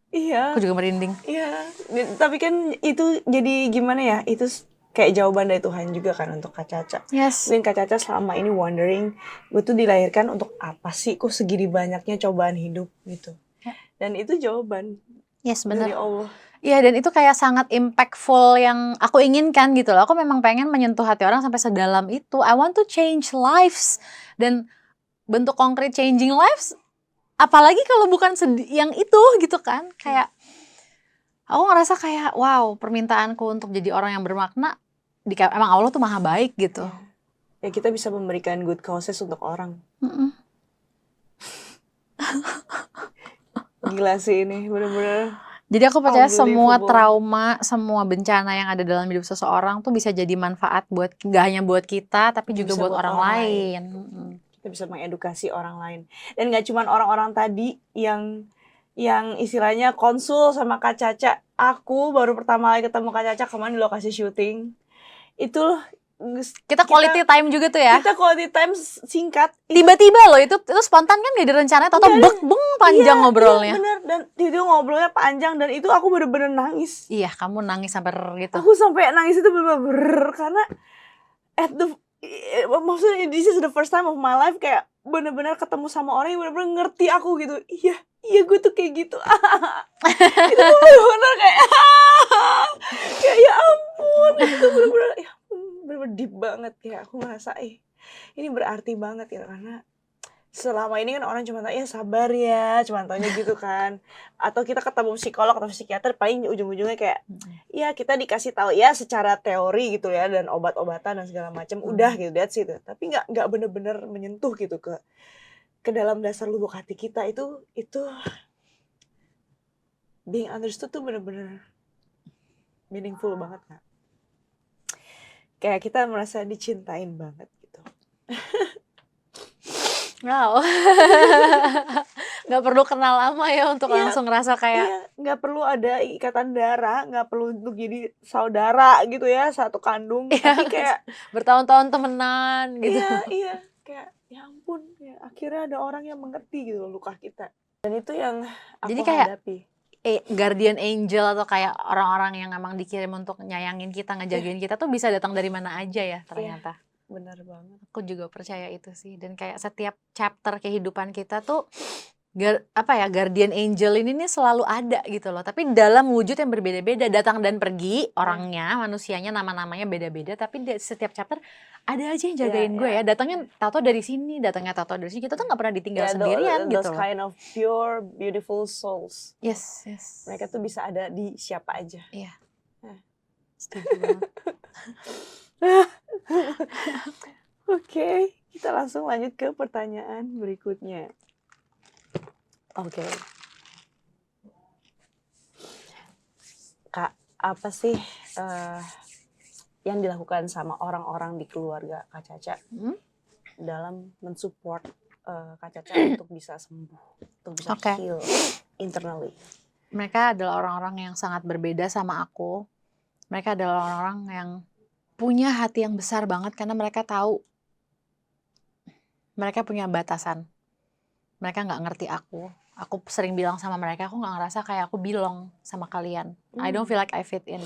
Iya.
Aku juga merinding.
Iya, tapi kan itu jadi gimana ya, itu kayak jawaban dari Tuhan juga kan untuk Kak Caca. Mungkin Kak Caca selama ini wondering, gue tuh dilahirkan untuk apa sih, kok segini banyaknya cobaan hidup gitu. Dan itu jawaban dari Allah.
Iya, dan itu kayak sangat impactful yang aku inginkan gitu loh. Aku memang pengen menyentuh hati orang sampai sedalam itu. I want to change lives. Dan bentuk konkret changing lives, apalagi kalau bukan yang itu gitu kan. Kayak aku ngerasa kayak wow, permintaanku untuk jadi orang yang bermakna, emang Allah tuh maha baik gitu.
Ya kita bisa memberikan good causes untuk orang. Gila sih ini, bener-bener
Jadi aku percaya semua
unbelievable.
trauma, semua bencana yang ada dalam hidup seseorang tuh bisa jadi manfaat buat nggak hanya buat kita, tapi juga
Bisa
buat
buat
orang
orang lain.
lain. Mm-mm.
Kita bisa mengedukasi orang lain. Dan gak cuman orang-orang tadi yang istilahnya konsul sama Kak Caca. Aku baru pertama kali ketemu Kak Caca kemarin di lokasi syuting. Itu
Kita quality time juga tuh ya.
kita quality time singkat. Itu
Tiba-tiba loh itu spontan kan gak direncanain, tau-tau
Nggak ada.
bek beng panjang
Iya,
ngobrolnya.
bener. Dan itu ngobrolnya panjang dan itu aku bener-bener nangis.
Iya, kamu nangis sampai gitu.
Aku sampai nangis itu bener-bener karena maksudnya this is the first time of my life kayak bener-bener ketemu sama orang yang bener-bener ngerti aku gitu. Iya gue tuh kayak gitu. Itu tuh bener-bener kayak ya ampun, itu tuh bener-bener ya ampun, bener-bener deep banget kayak aku ngerasa ini berarti banget ya karena selama ini kan orang cuma tanya ya sabar ya, cuma tanya gitu kan. Atau kita ketemu psikolog atau psikiater paling ujung-ujungnya kayak ya kita dikasih tahu ya secara teori gitu ya dan obat-obatan dan segala macam udah gitu that's it. Tapi nggak bener-bener menyentuh gitu ke dalam dasar lubuk hati kita itu being understood tuh bener-bener meaningful banget Kak. Kayak kita merasa dicintain banget gitu.
Wow. Gak perlu kenal lama ya untuk
Iya,
langsung ngerasa kayak
Iya, nggak perlu ada ikatan darah, nggak perlu untuk jadi saudara gitu ya, satu kandung.
Iya,
Tapi kayak
bertahun-tahun temenan gitu.
iya, kayak ya ampun, ya, akhirnya ada orang yang mengerti gitu loh luka kita. Dan itu yang aku
Jadi kayak
hadapi.
guardian angel atau kayak orang-orang yang emang dikirim untuk nyayangin kita, ngejagain kita tuh bisa datang dari mana aja ya ternyata.
Bener banget.
Aku juga percaya itu sih. Dan kayak setiap chapter kehidupan kita tuh guardian angel ini nih selalu ada gitu loh. Tapi dalam wujud yang berbeda-beda, datang dan pergi orangnya, manusianya, nama-namanya beda-beda. Tapi di setiap chapter ada aja yang jagain gue ya. Datangnya tato dari sini, datangnya tato dari sini. Kita tuh nggak pernah ditinggal sendirian gitu
Those
loh.
kind of pure, beautiful souls.
Yes.
Mereka tuh bisa ada di siapa aja.
Iya.
Nah.
Setuju banget.
Oke, kita langsung lanjut ke pertanyaan berikutnya. Oke. Kak, apa sih yang dilakukan sama orang-orang di keluarga Kak Caca dalam mensupport Kak Caca untuk bisa sembuh, untuk bisa heal internally?
Mereka adalah orang-orang yang sangat berbeda sama aku. Mereka adalah orang-orang yang punya hati yang besar banget karena mereka tahu mereka punya batasan. Mereka nggak ngerti aku. Aku sering bilang sama mereka, aku nggak ngerasa kayak aku belong sama kalian. I don't feel like I fit in.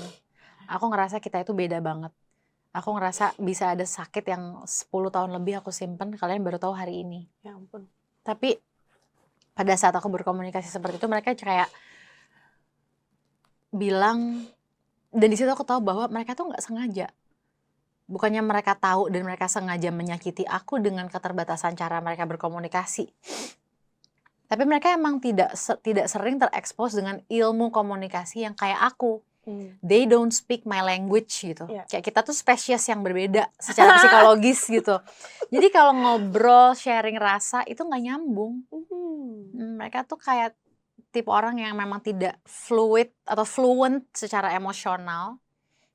Aku ngerasa kita itu beda banget. Aku ngerasa bisa ada sakit yang 10 tahun lebih aku simpen, kalian baru tahu hari ini.
Ya ampun.
Tapi pada saat aku berkomunikasi seperti itu, mereka kayak bilang, dan di situ aku tahu bahwa mereka tuh nggak sengaja. Bukannya mereka tahu dan mereka sengaja menyakiti aku dengan keterbatasan cara mereka berkomunikasi. Tapi mereka emang tidak sering terekspos dengan ilmu komunikasi yang kayak aku. They don't speak my language gitu. Kayak kita tuh spesies yang berbeda secara psikologis gitu. Jadi kalau ngobrol, sharing rasa itu nggak nyambung. Mereka tuh kayak tipe orang yang memang tidak fluid atau fluent secara emosional.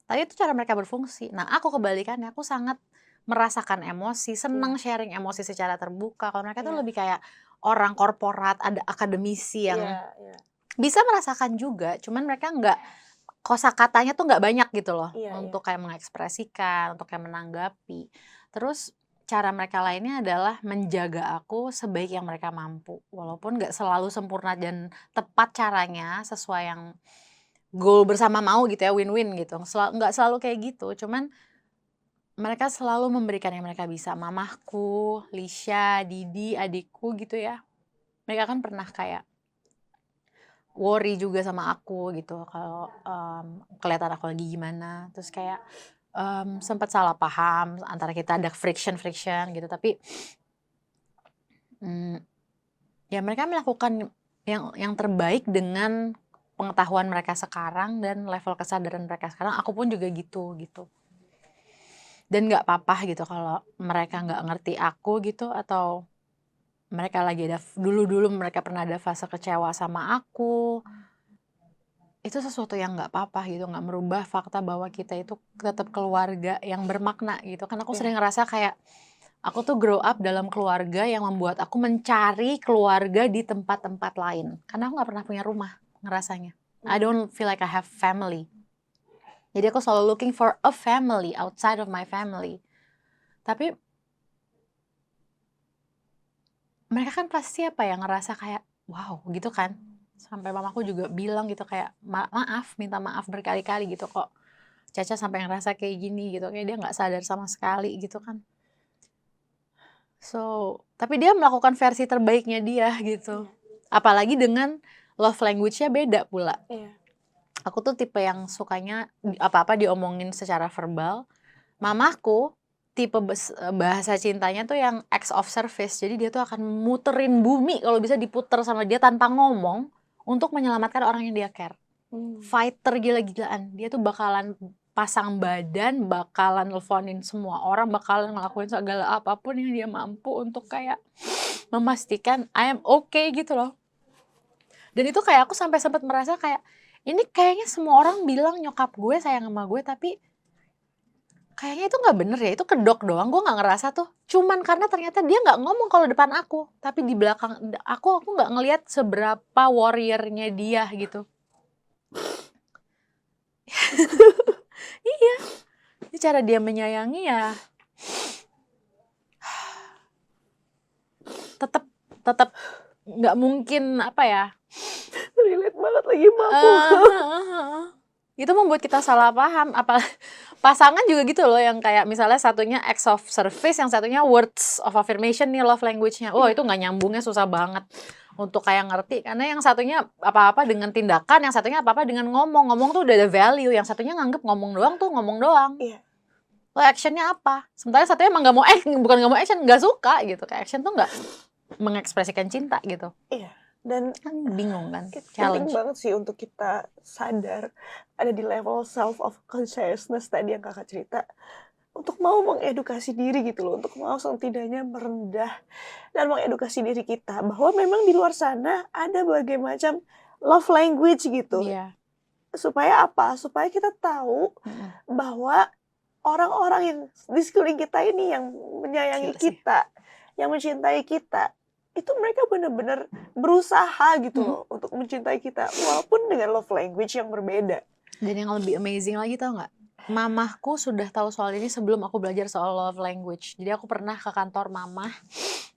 Tapi itu cara mereka berfungsi. Nah, aku kebalikannya, aku sangat merasakan emosi, senang sharing emosi secara terbuka. Kalau mereka tuh lebih kayak orang korporat, ada akademisi yang bisa merasakan juga, cuman mereka nggak, kosakatanya tuh nggak banyak gitu loh untuk kayak mengekspresikan, untuk kayak menanggapi. Terus cara mereka lainnya adalah menjaga aku sebaik yang mereka mampu, walaupun nggak selalu sempurna dan tepat caranya sesuai yang goal bersama mau gitu ya, win-win gitu. Nggak selalu kayak gitu, cuman mereka selalu memberikan yang mereka bisa. Mamahku, Lisha, Didi, adikku gitu ya. Mereka kan pernah kayak worry juga sama aku gitu kalau kelihatan aku lagi gimana. Terus kayak sempat salah paham antara kita, ada friction gitu. Tapi ya mereka melakukan yang terbaik dengan pengetahuan mereka sekarang dan level kesadaran mereka sekarang. Aku pun juga gitu. Dan nggak apa-apa gitu kalau mereka nggak ngerti aku gitu, atau mereka lagi ada dulu mereka pernah ada fase kecewa sama aku. Itu sesuatu yang nggak apa-apa gitu, nggak merubah fakta bahwa kita itu tetap keluarga yang bermakna gitu. Kan aku sering ngerasa kayak aku tuh grow up dalam keluarga yang membuat aku mencari keluarga di tempat-tempat lain. Karena aku nggak pernah punya rumah ngerasanya. I don't feel like I have family. Jadi aku selalu looking for a family outside of my family. Tapi mereka kan pasti apa ya ngerasa kayak wow gitu kan. Sampai mamaku juga bilang gitu kayak maaf, minta maaf berkali-kali gitu kok. Caca sampai ngerasa kayak gini gitu, kayak dia nggak sadar sama sekali gitu kan. So, tapi dia melakukan versi terbaiknya dia gitu. Apalagi dengan love language-nya beda pula.
Iya.
Aku tuh tipe yang sukanya apa-apa diomongin secara verbal. Mamaku tipe bahasa cintanya tuh yang acts of service. Jadi dia tuh akan muterin bumi kalau bisa diputer sama dia tanpa ngomong untuk menyelamatkan orang yang dia care. Fighter gila-gilaan. Dia tuh bakalan pasang badan, bakalan nelfonin semua orang, bakalan ngelakuin segala apapun yang dia mampu untuk kayak memastikan I am okay gitu loh. Dan itu kayak aku sampai sempat merasa kayak ini kayaknya semua orang bilang nyokap gue sayang sama gue, tapi kayaknya itu nggak bener ya, itu kedok doang, gue nggak ngerasa tuh. Cuman karena ternyata dia nggak ngomong kalau depan aku, tapi di belakang aku nggak ngelihat seberapa warriornya dia gitu. Iya, ini cara dia menyayangi ya. Tetap nggak mungkin apa ya.
Relate banget lagi sama aku.
Itu membuat kita salah paham. Apa pasangan juga gitu loh yang kayak misalnya satunya acts of service, yang satunya words of affirmation nih love language-nya. Oh, itu nggak nyambungnya, susah banget untuk kayak ngerti, karena yang satunya apa-apa dengan tindakan, yang satunya apa-apa dengan ngomong. Ngomong tuh udah ada value, yang satunya nganggep ngomong doang tuh ngomong doang.
Iya.
Lo actionnya apa? Sementara satunya emang nggak mau bukan nggak mau action, nggak suka gitu. Kayak action tuh nggak mengekspresikan cinta gitu.
Iya. Dan
Kan bingung kan,
penting
challenge.
banget sih untuk kita sadar ada di level self of consciousness tadi yang kakak cerita, untuk mau mengedukasi diri gitu loh, untuk mau setidaknya merendah dan mengedukasi diri kita bahwa memang di luar sana ada berbagai macam love language gitu.
Iya.
Supaya apa? Supaya kita tahu bahwa orang-orang yang di sekeliling kita ini yang menyayangi
Gila sih.
kita, yang mencintai kita, itu mereka benar-benar berusaha gitu loh untuk mencintai kita walaupun dengan love language yang berbeda.
Dan yang lebih amazing lagi tau nggak? Mamahku sudah tahu soal ini sebelum aku belajar soal love language. Jadi aku pernah ke kantor mamah.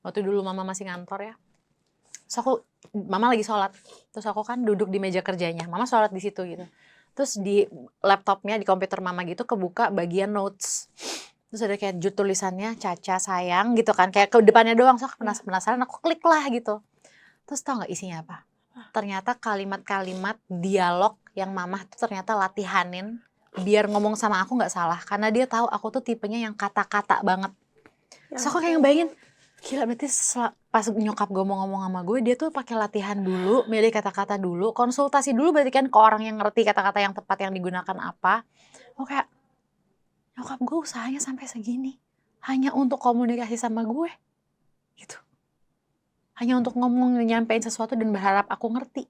Waktu dulu mama masih ngantor ya. Terus mama lagi sholat. Terus aku kan duduk di meja kerjanya. Mama sholat di situ gitu. Terus di laptopnya, di komputer mama gitu kebuka bagian notes. Terus ada kayak tulisannya Caca sayang gitu kan. Kayak ke depannya doang. So penasaran aku klik lah gitu. Terus tau nggak isinya apa? Ternyata kalimat-kalimat dialog yang mama tuh ternyata latihanin biar ngomong sama aku nggak salah, karena dia tahu aku tuh tipenya yang kata-kata banget. So aku kayak ngebayangin, gila berarti pas nyokap gue mau ngomong sama gue, dia tuh pakai latihan dulu, milih kata-kata dulu, konsultasi dulu berarti kan ke orang yang ngerti kata-kata yang tepat yang digunakan apa. Oh kayak nyokap gue usahanya sampai segini hanya untuk komunikasi sama gue gitu. Hanya untuk ngomong, nyampein sesuatu dan berharap aku ngerti.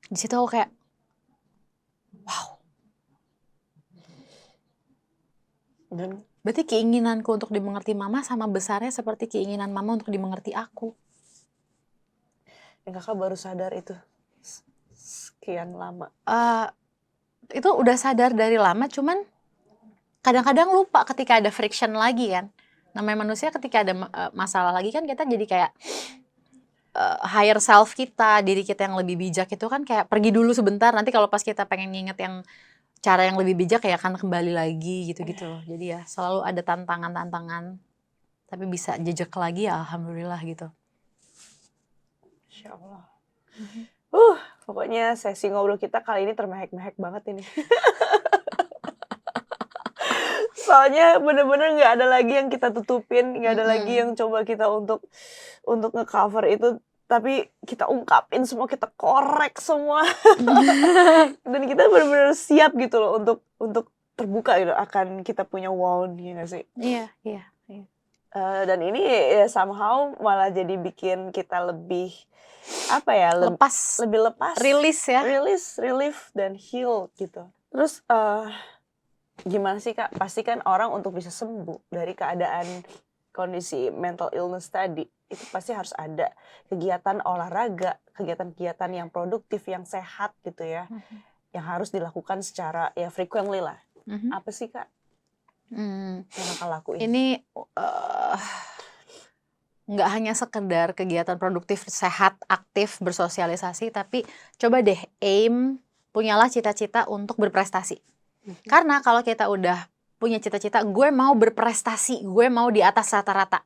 Di situ aku kayak, wow.
Dan
Berarti keinginanku untuk dimengerti mama sama besarnya seperti keinginan mama untuk dimengerti aku.
kakak baru sadar itu sekian lama.
Itu udah sadar dari lama, cuman kadang-kadang lupa ketika ada friction lagi kan. Namanya manusia ketika ada masalah lagi kan kita jadi kayak higher self kita, diri kita yang lebih bijak itu kan kayak pergi dulu sebentar, nanti kalau pas kita pengen nginget yang cara yang lebih bijak ya akan kembali lagi gitu-gitu loh. Jadi ya selalu ada tantangan-tantangan, tapi bisa jejak lagi ya alhamdulillah gitu.
Insya Allah. Pokoknya sesi ngobrol kita kali ini termehek-mehek banget ini. Soalnya bener-bener nggak ada lagi yang kita tutupin, nggak ada lagi yang coba kita untuk nge-cover itu, tapi kita ungkapin semua, kita korek semua. Dan kita bener-bener siap gitu loh untuk terbuka gitu akan kita punya wound, ya nggak sih?
Iya.
Dan ini ya somehow malah jadi bikin kita lebih apa ya,
Lepas,
lebih lepas,
rilis ya.
relief dan heal gitu. Terus gimana sih Kak? Pasti kan orang untuk bisa sembuh dari keadaan kondisi mental illness tadi, itu pasti harus ada kegiatan olahraga, kegiatan-kegiatan yang produktif, yang sehat gitu ya, yang harus dilakukan secara ya frequently lah. Apa sih Kak yang Kakak lakuin?
Ini nggak hanya sekedar kegiatan produktif, sehat, aktif, bersosialisasi, tapi coba deh punyalah cita-cita untuk berprestasi. Karena kalau kita udah punya cita-cita, gue mau berprestasi, gue mau di atas rata-rata,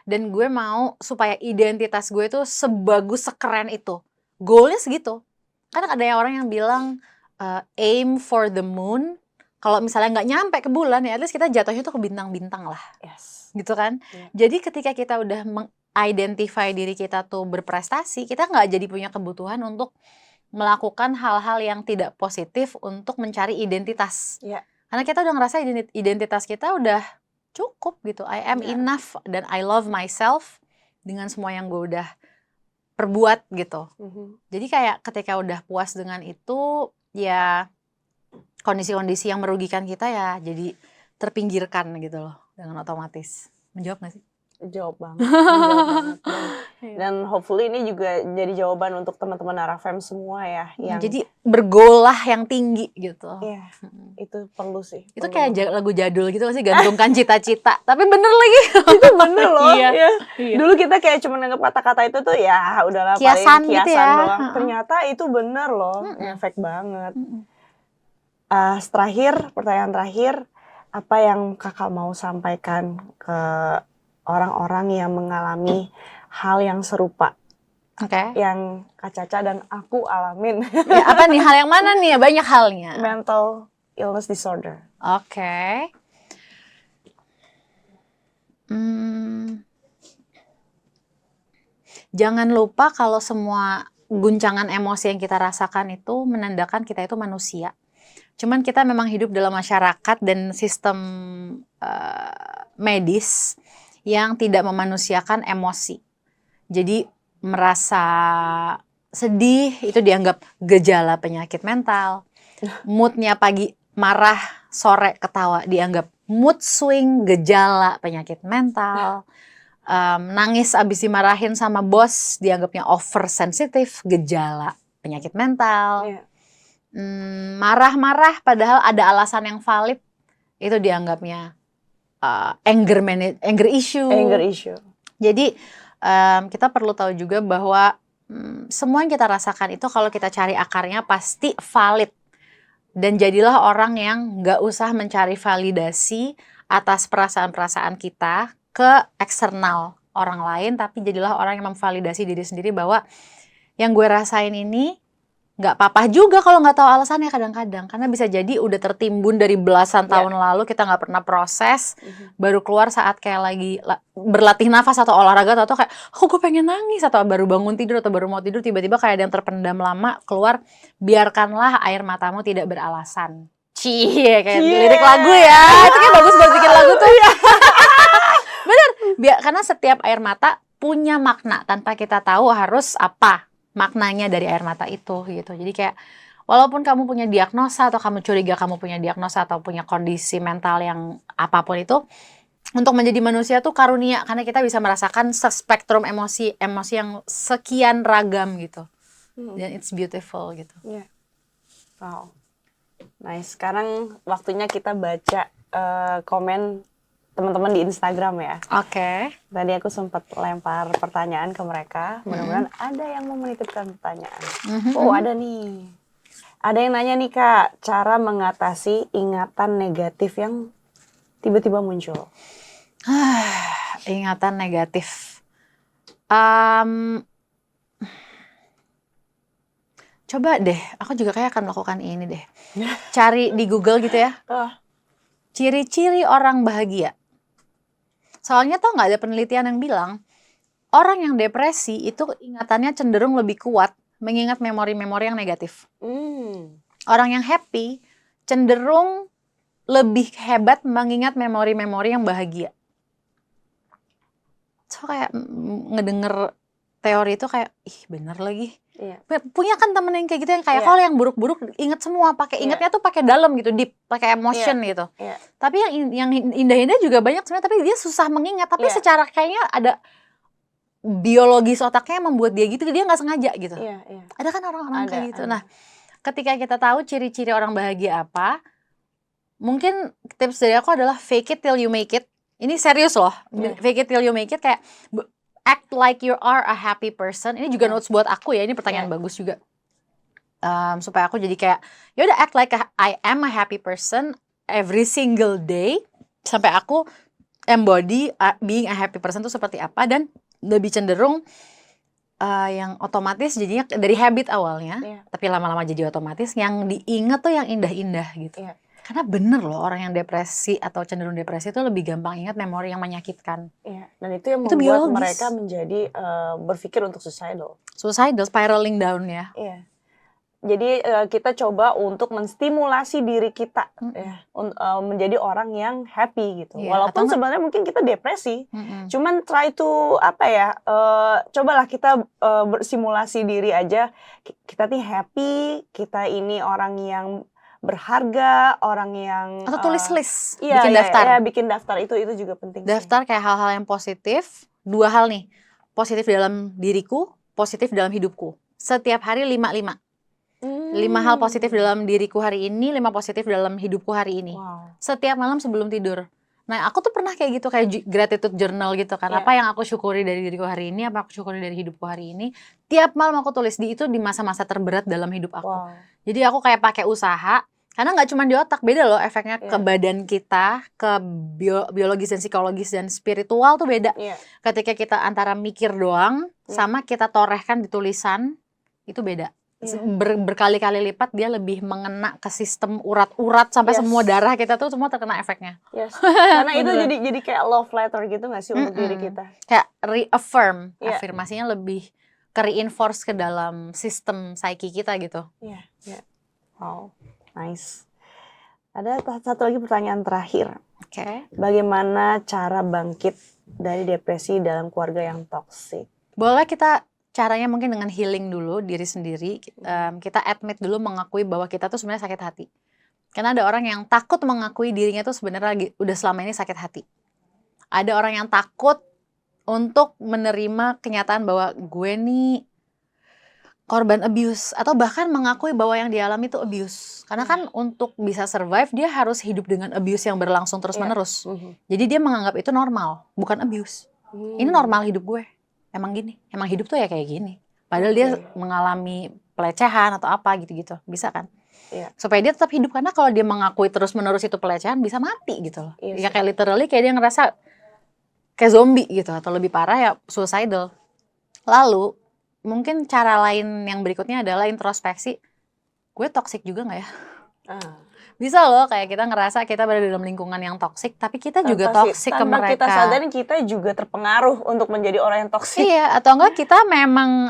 dan gue mau supaya identitas gue itu sebagus, sekeren itu. Goalnya segitu. Kan ada orang yang bilang aim for the moon. Kalau misalnya nggak nyampe ke bulan, ya at least kita jatuhnya tuh ke bintang-bintang lah.
Yes.
Gitu kan. Jadi ketika kita udah mengidentify diri kita tuh berprestasi, kita nggak jadi punya kebutuhan untuk melakukan hal-hal yang tidak positif untuk mencari identitas. Karena kita udah ngerasa identitas kita udah cukup gitu. I am enough dan I love myself dengan semua yang gue udah perbuat gitu. Jadi kayak ketika udah puas dengan itu, ya kondisi-kondisi yang merugikan kita ya jadi terpinggirkan gitu loh dengan otomatis. Menjawab gak sih?
Jawab banget. Dan hopefully ini juga jadi jawaban untuk teman-teman Narafem semua ya. Yang
jadi bergoal lah yang tinggi gitu.
Iya, itu perlu sih.
Itu kayak lagu jadul gitu sih, gantungkan cita-cita. Tapi bener lagi.
Itu bener loh.
Iya.
Dulu kita kayak cuma nganggap kata-kata itu tuh ya udahlah
kiasan
paling
gitu ya.
Doang. Ternyata itu bener loh, efek banget. Pertanyaan terakhir, apa yang Kakak mau sampaikan ke orang-orang yang mengalami hal yang serupa? Yang Kak Caca dan aku alamin.
Ya, apa nih, hal yang mana nih? Banyak halnya.
Mental illness disorder.
Jangan lupa kalau semua guncangan emosi yang kita rasakan itu menandakan kita itu manusia. Cuman kita memang hidup dalam masyarakat dan sistem medis yang tidak memanusiakan emosi. Jadi merasa sedih itu dianggap gejala penyakit mental. Moodnya pagi marah, sore ketawa dianggap mood swing, gejala penyakit mental. Nangis abis dimarahin sama bos dianggapnya oversensitif, gejala penyakit mental. Marah-marah padahal ada alasan yang valid, itu dianggapnya anger issue. Jadi kita perlu tahu juga bahwa semua yang kita rasakan itu kalau kita cari akarnya pasti valid. Dan jadilah orang yang gak usah mencari validasi atas perasaan-perasaan kita ke eksternal orang lain, tapi jadilah orang yang memvalidasi diri sendiri bahwa yang gue rasain ini nggak apa-apa juga kalau nggak tahu alasannya kadang-kadang, karena bisa jadi udah tertimbun dari belasan tahun lalu, kita nggak pernah proses, baru keluar saat kayak lagi berlatih nafas atau olahraga, atau kayak gue pengen nangis, atau baru bangun tidur atau baru mau tidur tiba-tiba kayak ada yang terpendam lama keluar. Biarkanlah air matamu tidak beralasan. Kayak lirik lagu ya, itu kayak bagus buat bikin lagu tuh. Bener, karena setiap air mata punya makna tanpa kita tahu harus apa maknanya dari air mata itu gitu. Jadi kayak walaupun kamu punya diagnosa atau kamu curiga kamu punya diagnosa atau punya kondisi mental yang apapun itu, untuk menjadi manusia tuh karunia, karena kita bisa merasakan spektrum emosi yang sekian ragam gitu. Dan it's beautiful gitu.
Wow. Nice. Sekarang waktunya kita baca komen teman-teman di Instagram ya. Tadi aku sempat lempar pertanyaan ke mereka. Mudah-mudahan ada yang mau menitipkan pertanyaan. Oh, ada nih. Ada yang nanya nih Kak, cara mengatasi ingatan negatif yang tiba-tiba muncul.
Ingatan negatif. Coba deh, aku juga kayak akan melakukan ini deh. Cari di Google gitu ya. Ciri-ciri orang bahagia. Soalnya tuh nggak ada penelitian yang bilang orang yang depresi itu ingatannya cenderung lebih kuat mengingat memori-memori yang negatif. Orang yang happy cenderung lebih hebat mengingat memori-memori yang bahagia. So kayak ngedenger teori itu kayak ih bener lagi.
Iya.
Punya kan temen yang kayak gitu yang kayak
Iya.
kalau yang buruk-buruk inget semua, pakai
Iya.
ingetnya tuh pakai dalam gitu, deep, pakai emotion gitu.
Iya.
Tapi yang indah-indah juga banyak sebenarnya, tapi dia susah mengingat. Tapi
Iya.
secara kayaknya ada biologis otaknya yang membuat dia gitu, dia nggak sengaja gitu.
Iya, iya.
Ada kan orang-orang
Ada,
kayak gitu.
ada.
Nah, ketika kita tahu ciri-ciri orang bahagia apa, mungkin tips dari aku adalah fake it till you make it. Ini serius loh,
Iya.
fake it till you make it, kayak act like you are a happy person. Ini juga
Iya.
notes buat aku ya, ini pertanyaan
Iya.
bagus juga. Supaya aku jadi kayak, ya udah act like I am a happy person every single day, sampai aku embody being a happy person itu seperti apa, dan lebih cenderung yang otomatis jadinya dari habit awalnya,
Iya.
tapi lama-lama jadi otomatis yang diingat tuh yang indah-indah gitu.
Iya.
Karena bener loh, orang yang depresi atau cenderung depresi itu lebih gampang ingat memori yang menyakitkan.
Iya. Dan itu yang
Itu
membuat
biologis.
mereka menjadi berpikir untuk suicidal.
Suicidal, spiraling down ya.
Iya. Jadi kita coba untuk menstimulasi diri kita ya, menjadi orang yang happy gitu.
Iya,
Walaupun
atau
sebenarnya mungkin kita depresi, cuman try to apa ya, cobalah kita bersimulasi diri aja. Kita nih happy, kita ini orang yang berharga, orang yang
Atau tulis list,
iya,
bikin
iya,
daftar.
iya, bikin daftar itu juga penting.
Daftar kayak hal-hal yang positif. 2 hal nih, positif dalam diriku, positif dalam hidupku. Setiap hari 5 hal positif dalam diriku hari ini, 5 positif dalam hidupku hari ini.
Wow.
Setiap malam sebelum tidur. Nah, aku tuh pernah kayak gitu, kayak gratitude journal gitu kan.
Iya.
Apa yang aku syukuri dari diriku hari ini, apa aku syukuri dari hidupku hari ini. Tiap malam aku tulis itu di masa-masa terberat dalam hidup aku.
Wow.
Jadi aku kayak pakai usaha, karena nggak cuma di otak, beda loh efeknya ke badan kita, ke biologis dan psikologis dan spiritual tuh beda.
Iya.
Ketika kita antara mikir doang sama kita torehkan di tulisan, itu beda. Berkali-kali lipat dia lebih mengena ke sistem urat-urat sampai semua darah kita tuh semua terkena efeknya.
Yes. Karena itu jadi kayak love letter gitu nggak sih untuk diri kita?
Kayak reaffirm,
Iya.
afirmasinya lebih ke reinforce ke dalam sistem psyche kita gitu.
Iya, iya. Wow, nice. Ada satu lagi pertanyaan terakhir.
Oke.
Bagaimana cara bangkit dari depresi dalam keluarga yang toksik?
Boleh kita caranya mungkin dengan healing dulu diri sendiri. Kita admit dulu, mengakui bahwa kita tuh sebenarnya sakit hati. Karena ada orang yang takut mengakui dirinya tuh sebenarnya udah selama ini sakit hati. Ada orang yang takut untuk menerima kenyataan bahwa gue nih korban abuse, atau bahkan mengakui bahwa yang dialami itu abuse. Karena kan untuk bisa survive dia harus hidup dengan abuse yang berlangsung terus-menerus. Jadi dia menganggap itu normal, bukan abuse. Ini normal hidup gue. Emang gini, emang hidup tuh ya kayak gini. Padahal dia mengalami pelecehan atau apa gitu-gitu, bisa kan?
Iya.
Supaya dia tetap hidup, karena kalau dia mengakui terus-menerus itu pelecehan bisa mati gitu loh.
Iya,
Ya kayak literally kayak dia ngerasa kayak zombie gitu, atau lebih parah ya suicidal. Lalu mungkin cara lain yang berikutnya adalah introspeksi. Gue toksik juga nggak ya? Bisa loh, kayak kita ngerasa kita berada dalam lingkungan yang toksik, tapi kita juga toksik ke mereka.
Tanpa kita sadarin kita juga terpengaruh untuk menjadi orang yang toksik.
Iya, atau enggak kita memang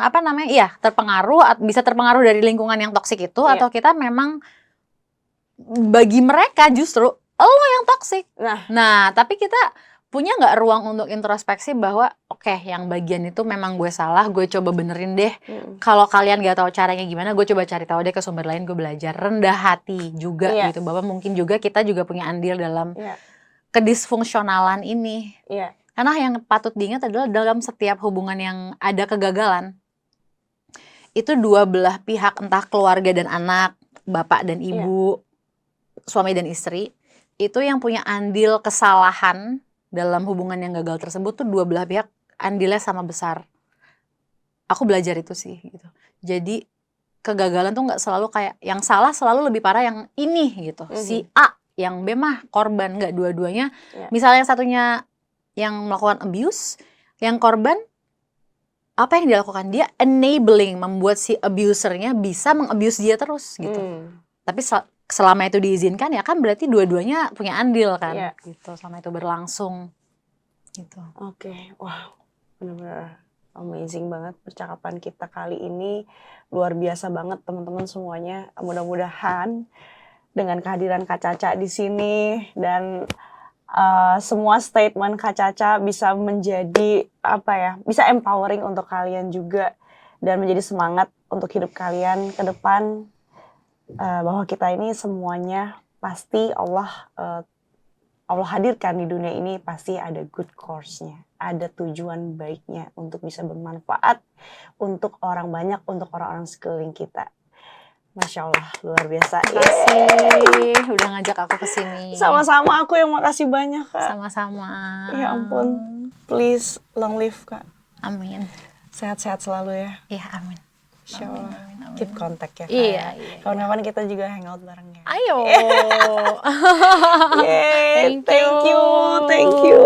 terpengaruh, bisa terpengaruh dari lingkungan yang toksik itu, atau kita memang bagi mereka justru lo yang toksik. Nah, tapi kita punya nggak ruang untuk introspeksi bahwa oke, yang bagian itu memang gue salah, gue coba benerin deh. Kalau kalian nggak tahu caranya gimana, gue coba cari tahu deh ke sumber lain, gue belajar. Rendah hati juga gitu, bahwa mungkin juga kita juga punya andil dalam kedisfungsionalan ini. Karena yang patut diingat adalah dalam setiap hubungan yang ada kegagalan, itu dua belah pihak, entah keluarga dan anak, bapak dan ibu, suami dan istri, itu yang punya andil kesalahan dalam hubungan yang gagal tersebut tuh dua belah pihak andilnya sama besar. Aku belajar itu sih gitu. Jadi kegagalan tuh nggak selalu kayak yang salah selalu lebih parah yang ini gitu. Si A, yang B mah korban, nggak, dua-duanya. Misalnya yang satunya yang melakukan abuse, yang korban apa yang dilakukan? Dia enabling, membuat si abusernya bisa mengabuse dia terus gitu. Tapi selama itu diizinkan ya kan berarti dua-duanya punya andil kan, gitu, selama itu berlangsung gitu.
Oke, wow, benar-benar amazing banget percakapan kita kali ini, luar biasa banget teman-teman semuanya. Mudah-mudahan dengan kehadiran Kak Caca di sini dan semua statement Kak Caca bisa menjadi bisa empowering untuk kalian juga dan menjadi semangat untuk hidup kalian ke depan, bahwa kita ini semuanya pasti Allah hadirkan di dunia ini pasti ada good course-nya, ada tujuan baiknya untuk bisa bermanfaat untuk orang banyak, untuk orang-orang sekeliling kita. Masya Allah, luar biasa.
Makasih udah ngajak aku ke sini.
Sama-sama, aku yang makasih banyak, Kak.
Sama-sama.
Ya ampun. Please, long live, Kak.
Amin.
Sehat-sehat selalu ya.
Iya, amin.
Insya Allah. Keep contact ya, Kak.
Iya.
Kapan-kapan kita juga hangout bareng ya.
Ayo.
Yeay,
Thank you.
thank you.